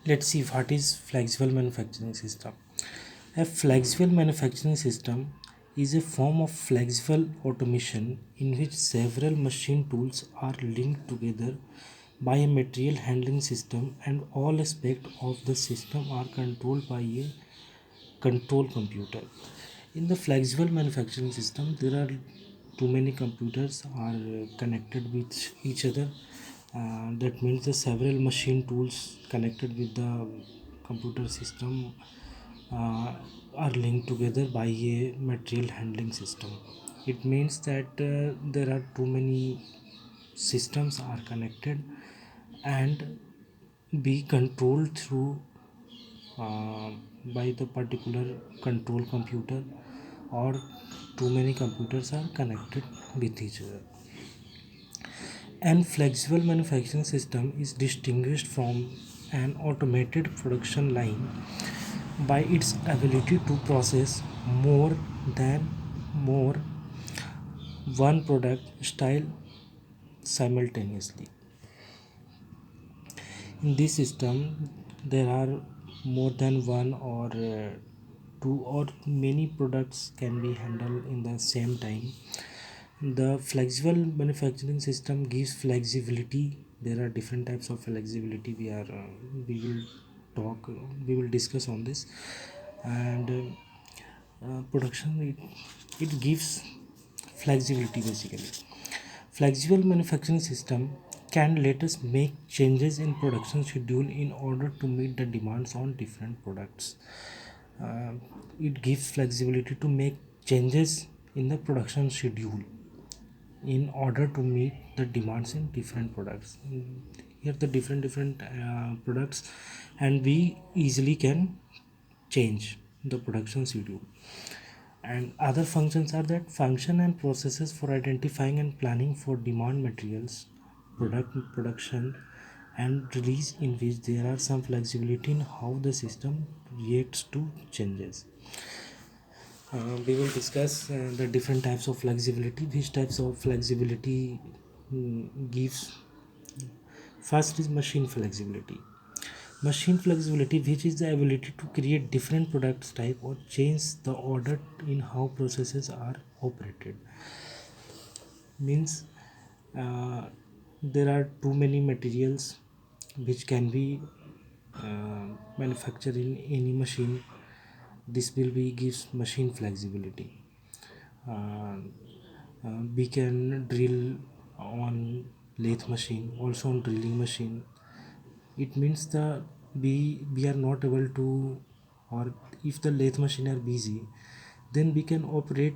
Let's see what is flexible manufacturing system. A flexible manufacturing system is a form of flexible automation in which several machine tools are linked together by a material handling system, and all aspects of the system are controlled by a control computer. In the flexible manufacturing system, there are too many computers are connected with each other. That means the several machine tools connected with the computer system are linked together by a material handling system. It means that there are too many systems are connected and be controlled through uh, by the particular control computer, or too many computers are connected with each other. An flexible manufacturing system is distinguished from an automated production line by its ability to process more than more one product style simultaneously. In this system, there are more than one or two or many products can be handled in the same time. The flexible manufacturing system gives flexibility. There are different types of flexibility. We will talk. We will discuss on this, and production. It gives flexibility basically. Flexible manufacturing system can let us make changes in production schedule in order to meet the demands on different products. Uh, it gives flexibility to make changes in the production schedule in order to meet the demands in different products. Here the different products, and we easily can change the production schedule. And other functions are that function and processes for identifying and planning for demand materials, product production and release, in which there are some flexibility in how the system reacts to changes. We will discuss the different types of flexibility. Which types of flexibility gives? First is machine flexibility. Machine flexibility, which is the ability to create different product type or change the order in how processes are operated. Means uh, there are too many materials which can be manufactured in any machine. This will be gives machine flexibility. uh, we can drill on lathe machine, also on drilling machine. It means the we are not able to, or if the lathe machine are busy, then we can operate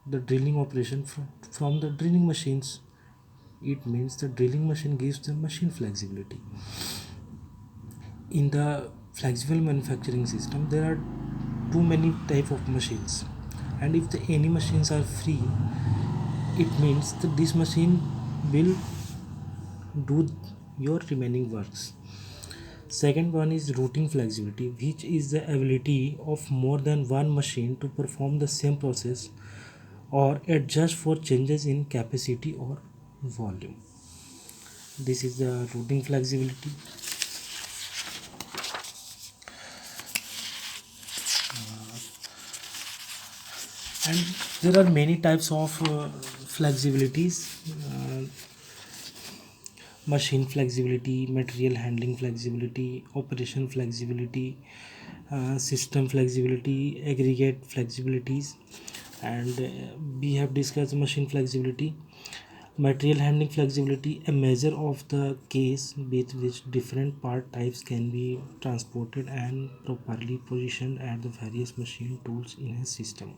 the drilling operation from the drilling machines. It means the drilling machine gives the machine flexibility. In the flexible manufacturing system, there are too many type of machines, and if the any machines are free, it means that this machine will do your remaining works. Second one is routing flexibility, which is the ability of more than one machine to perform the same process or adjust for changes in capacity or volume. This is the routing flexibility. And there are many types of flexibilities: uh, machine flexibility, material handling flexibility, operation flexibility, system flexibility, aggregate flexibilities. And we have discussed machine flexibility. Material handling flexibility, a measure of the case with which different part types can be transported and properly positioned at the various machine tools in a system.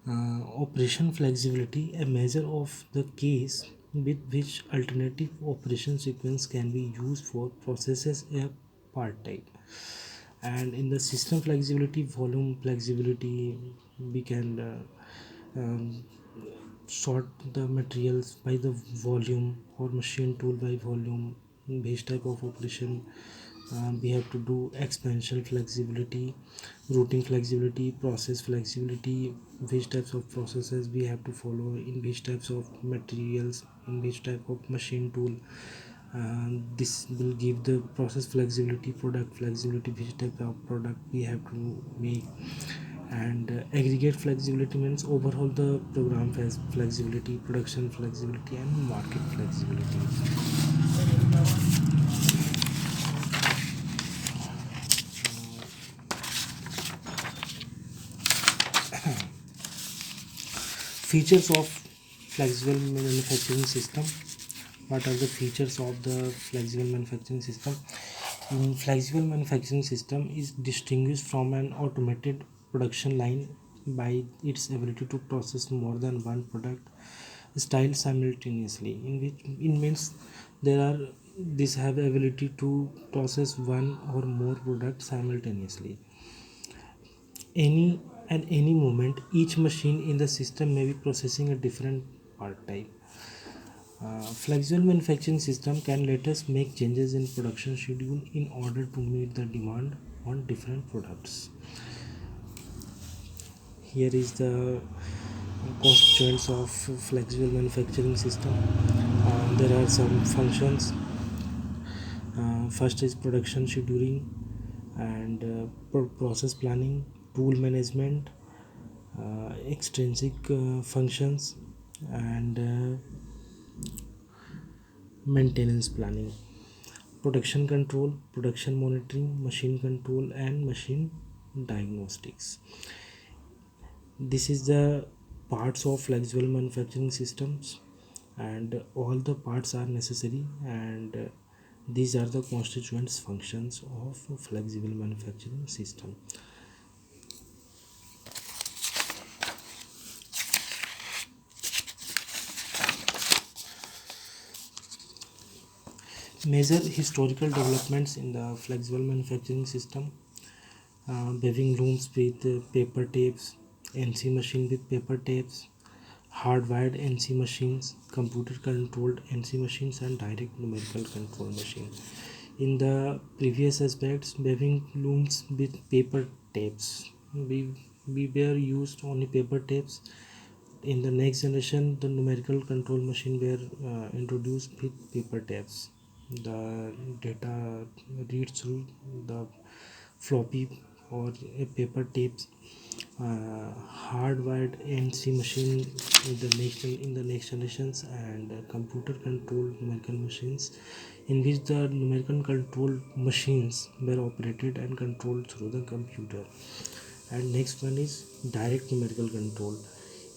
Operation flexibility, a measure of the case with which alternative operation sequence can be used for processes a part type. And in the system flexibility, volume flexibility, we can sort the materials by the volume or machine tool by volume. Which type of operation we have to do: expansion flexibility, routing flexibility, process flexibility, which types of processes we have to follow in which types of materials, in which type of machine tool. This will give the process flexibility, product flexibility, which type of product we have to make. And aggregate flexibility means overall the program has flexibility, production flexibility, and market flexibility. Features of flexible manufacturing system. What are the features of the flexible manufacturing system? Flexible manufacturing system is distinguished from an automated production line by its ability to process more than one product style simultaneously. In which it means there are this have ability to process one or more products simultaneously. Any at any moment, each machine in the system may be processing a different part type. Flexible manufacturing system can let us make changes in production schedule in order to meet the demand on different products. Here is the constituents of flexible manufacturing system. There are some functions. First is production scheduling and process planning, tool management, extrinsic functions, and maintenance planning, production control, production monitoring, machine control, and machine diagnostics. This is the parts of flexible manufacturing systems, and all the parts are necessary, and these are the constituents functions of flexible manufacturing system. Major historical developments in the flexible manufacturing system: weaving looms with paper tapes, NC machine with paper tapes, hardwired NC machines, computer controlled NC machines, and direct numerical control machine. In the previous aspects, weaving looms with paper tapes, we were used only paper tapes. In the next generation, the numerical control machine were introduced with paper tapes. The data reads through the floppy or a paper tapes. Hardwired NC machine in the next generations, and computer controlled numerical machines, in which the numerical controlled machines were operated and controlled through the computer. And next one is direct numerical control.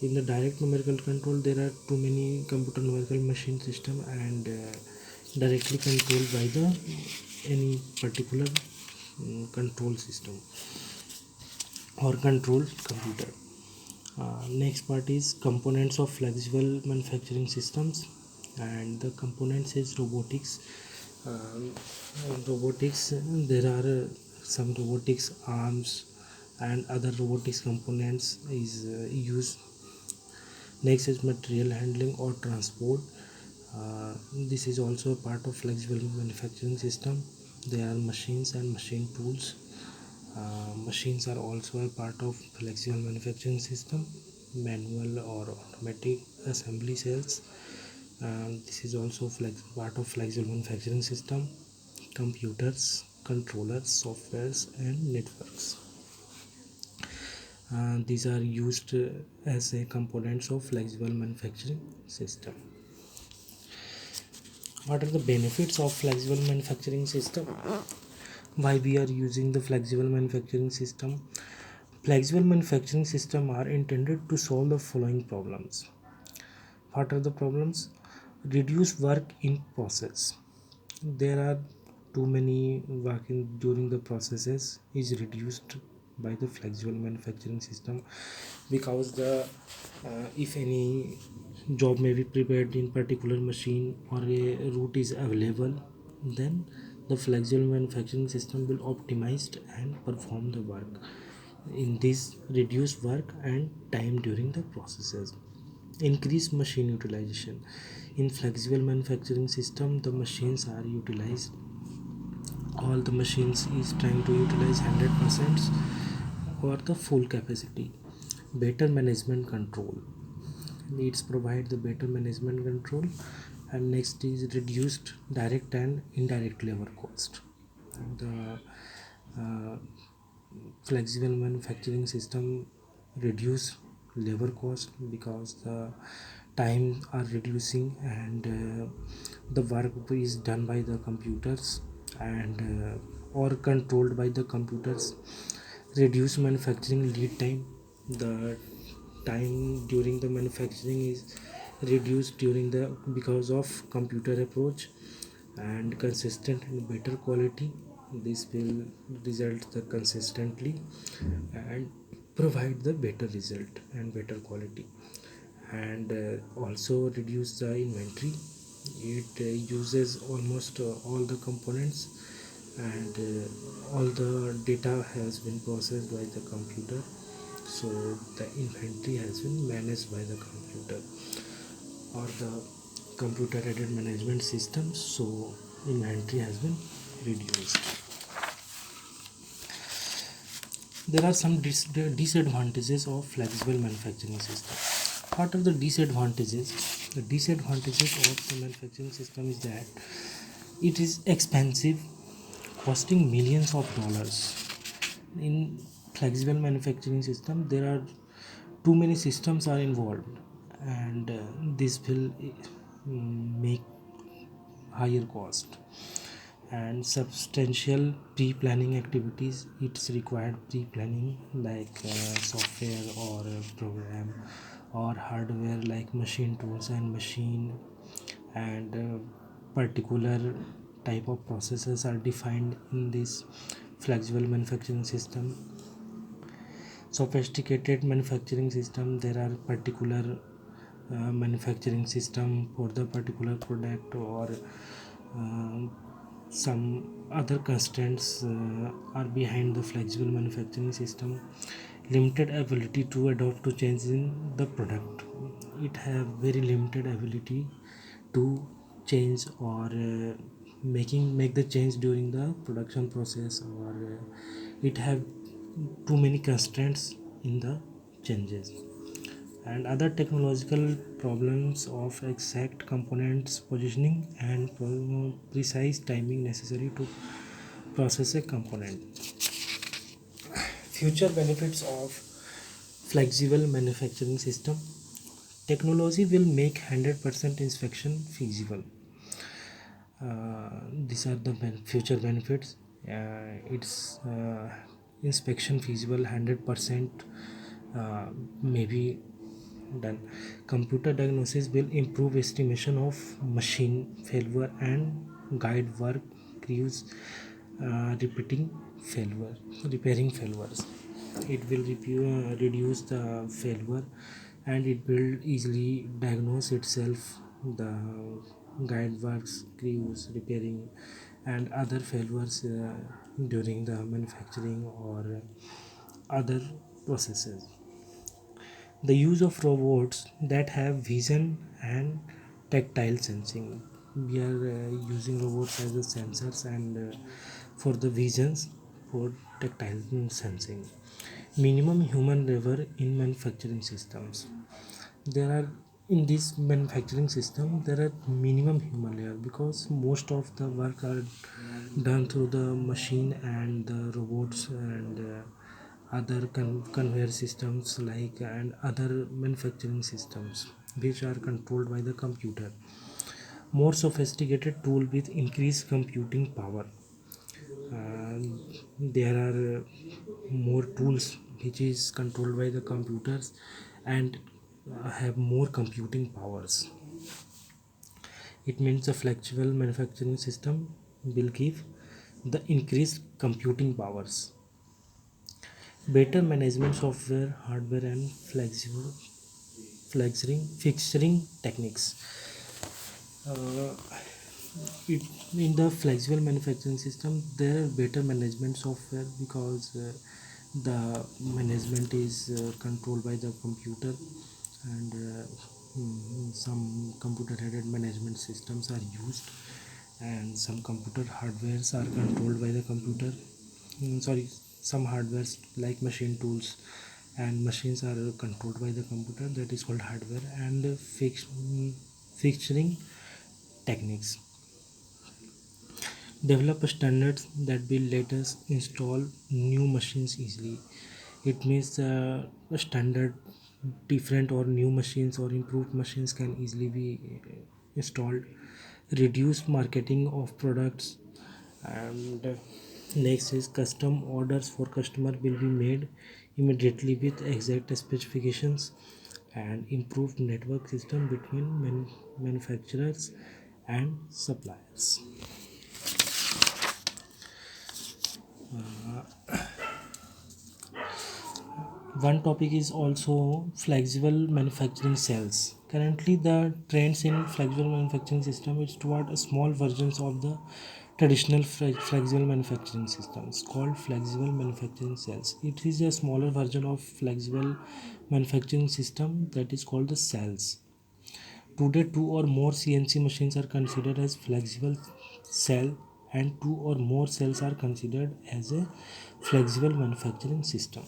In the direct numerical control, there are too many computer numerical machine system, and directly controlled by the any particular control system or control computer. Next part is components of flexible manufacturing systems, and the components is robotics. um, Robotics, there are some robotics arms and other robotics components is used. Next is material handling or transport. This is also a part of flexible manufacturing system. There are machines and machine tools. Machines are also a part of flexible manufacturing system. Manual or automatic assembly cells. This is also part of flexible manufacturing system. Computers, controllers, softwares, and networks. These are used as a components of flexible manufacturing system. What are the benefits of flexible manufacturing system? Why we are using the flexible manufacturing system? Flexible manufacturing system are intended to solve the following problems. What are the problems? Reduce work in process. There are too many work in during the processes is reduced by the flexible manufacturing system, because the if any job may be prepared in particular machine or a route is available, then the flexible manufacturing system will optimize and perform the work. In this, reduce work and time during the processes. Increase machine utilization. In flexible manufacturing system, the machines are utilized, all the machines is trying to utilize 100% or the full capacity. Better management control, needs provide the better management control And next is reduced direct and indirect labor cost. The uh, flexible manufacturing system reduce labor cost because the time are reducing, and the work is done by the computers, and or controlled by the computers. Reduce manufacturing lead time. The time during the manufacturing is reduced during the because of computer approach, and consistent and better quality. This will result the consistently and provide the better result and better quality. And also reduce the inventory. It uses almost all the components, and all the data has been processed by the computer, so the inventory has been managed by the computer or the computer aided management system, so inventory has been reduced. There are some disadvantages of flexible manufacturing system. What are the disadvantages? The disadvantages of the manufacturing system is that it is expensive, costing millions of dollars. In flexible manufacturing system, there are too many systems are involved, and this will make higher cost. And substantial pre-planning activities. It's required pre-planning like software or program or hardware like machine tools and machine, and particular type of processes are defined in this flexible manufacturing system. Sophisticated manufacturing system. There are particular manufacturing system for the particular product, or uh, some other constraints are behind the flexible manufacturing system. Limited ability to adapt to changes in the product. It have very limited ability to change, or make the change during the production process, or it have too many constraints in the changes. And other technological problems of exact components positioning and precise timing necessary to process a component. Future benefits of flexible manufacturing system. Technology will make 100% inspection feasible. These are the future benefits. It's inspection feasible 100%, maybe done. Computer diagnosis will improve estimation of machine failure and guide work crews repeating failure repairing failures. It will reduce the failure, and it will easily diagnose itself the guide works crews repairing and other failures during the manufacturing or other processes. The use of robots that have vision and tactile sensing. We are using robots as the sensors, and for the visions for tactile sensing. Minimum human labor in manufacturing systems. There are in this manufacturing system there are minimum human labor because most of the work are done through the machine and the robots, and other conveyor systems like and other manufacturing systems which are controlled by the computer. More sophisticated tool with increased computing power. There are more tools which is controlled by the computers, and have more computing powers. It means the flexible manufacturing system will give the increased computing powers. Better management software, hardware, and flexible fixturing techniques. Uh, it, in the flexible manufacturing system, there are better management software because the management is controlled by the computer, and some computer-aided management systems are used, and some computer hardwares are controlled by the computer. Sorry, some hardwares like machine tools and machines are controlled by the computer, that is called hardware. And fixturing techniques. Develop standards that will let us install new machines easily. It means a standard different or new machines or improved machines can easily be installed. Reduce marketing of products. And next is custom orders for customer will be made immediately with exact specifications. And improved network system between manufacturers and suppliers. One topic is also flexible manufacturing cells. Currently, the trends in flexible manufacturing system is toward a small versions of the traditional flexible manufacturing systems called flexible manufacturing cells. It is a smaller version of flexible manufacturing system that is called the cells. Today, two or more CNC machines are considered as flexible cell, and two or more cells are considered as a flexible manufacturing system.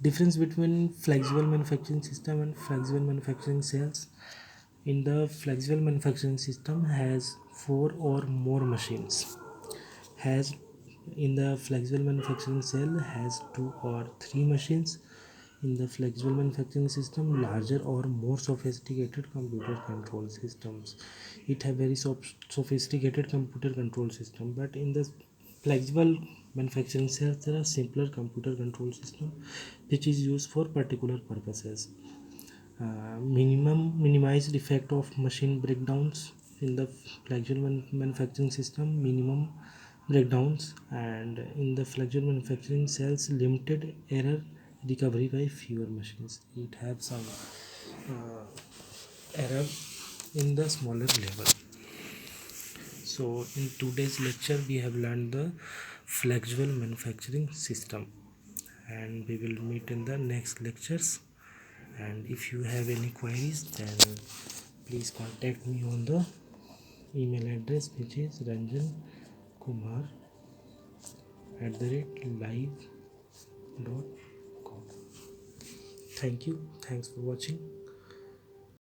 Difference between flexible manufacturing system and flexible manufacturing cells. In the flexible manufacturing system has four or more machines. Has in the flexible manufacturing cell has two or three machines. In the flexible manufacturing system, larger or more sophisticated computer control systems. It have very sophisticated computer control system, but in the flexible manufacturing cells there are simpler computer control system which is used for particular purposes. Minimized effect of machine breakdowns. In the flexible manufacturing system, minimum breakdowns. And in the flexible manufacturing cells, limited error recovery by fewer machines. It has some error in the smaller level. So in today's lecture we have learned the flexible manufacturing system, and we will meet in the next lectures. And if you have any queries, then please contact me on the email address which is ranjankumar@live.com. Thank you. Thanks for watching.